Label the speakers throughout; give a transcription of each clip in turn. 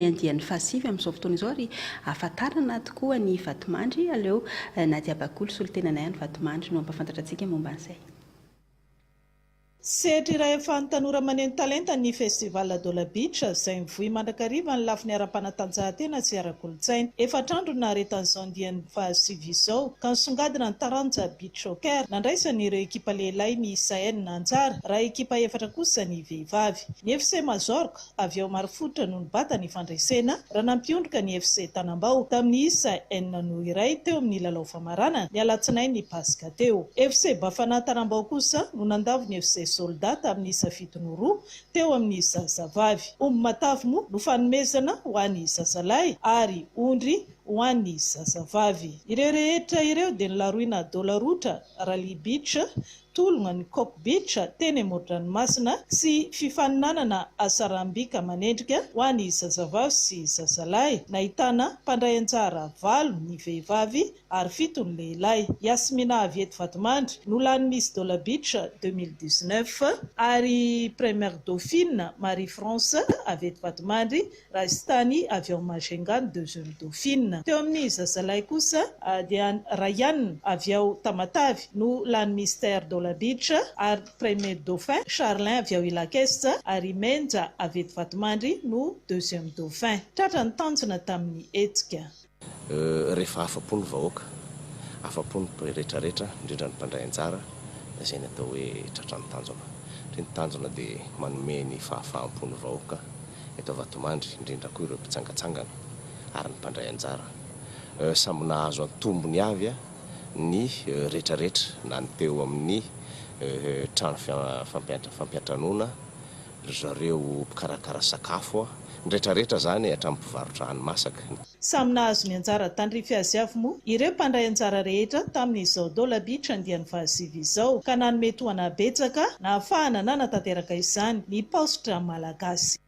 Speaker 1: Andian'ny fasivy amin'izao fotoana izao ary ahafantarana tokoa ny Vatomandry aleo na diabakolo solontenanay ny Vatomandry no ampafantatra antsika momba an'izay.
Speaker 2: Sehatra iray efa tanora maneno talenta ny Festival Dôla Beach izay mivohy mandrakariva ny lafiny ara-panatanjahantena sy ara-kolontsaina. Efatr'andro naharetan'izao andian'ny fasivy izao ka nisongadina ny taranja beach soccer nandraisan'ireo ekipa lehilahy ny izay ny anjara raha ekipa efatra kosa ny vehivavy. Ny FC Mazorka avy ao Marifotra no nibata ny fandraisena raha nampiondroka ny FC Tanambao tamin'ny izay no iray teo amin'ny lalao famarana ny alatsinainy ny pasika teo. FC Bafana Tanambao kosa no nandavo ny FC Soldat tamin'ny isa 7-2 teo amin'ny zazavavy. Omby Matavy moa no fanomezana ho an'ny zazalahy ary ondry ho an'ny zazavavy. Ireo rehetra ireo dia nilaroina Dôla Rotra, Rally Beach, tolona ny Cock Beach, teny amoron-dranomasina sy fifaninanana asarambika manendrika ho an'ny zazavavy sy zazalahy. Nahitana mpandray anjara 7 ny vehivavy ary 7 ny lehilahy. Yasmina avy eto Vatomandry no lany Miss Dôla Beach 2019 ary première dauphine Marie-France avy eto Vatomandry, Tany avy ao Majunga ny deuxième dauphine. Teo amin'ny zazalahy kosa dia Ryan avy ao Tamatavy no lany mystère Dôla Beach ary premier dauphin Charlin avy ao Ilakesta ary Menja avy eto Vatomandry no deuxième dauphin. Tratra ny tanjona tamin'ny hetsika.
Speaker 3: Rehefa afa-pony vahoaka, afa-pony rehetrarehetra indrindra ny mpandray anjara izay ny atao hoe tratra ny tanjona. Ny tanjona dia manome ny fahafaham-pony vahoaka eto Vatomandry indrindra koa ireo mpitsangatsangana ary ny mpandray anjara. Samy nahazo antombony avy ny rehetrarehetra na ny teo amin'ny trano fampiantranoana zareo mpikarakara sakafo ny rehetrarehetra zany hatramin'ny mpivarotra hani-masaka.
Speaker 2: Samy nahazo ny anjara tandrify azy avy moa ireo mpandray anjara rehetra tamin'izao Dôla Beach andian'ny fasivy izao ka nanome toana betsaka na ahafahana nanatanteraka izany ny Paositra Malagasy.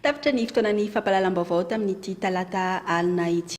Speaker 1: Tapitra ny fotoanan'ny fampahalalam-baovao tamin'ity talata alina ity.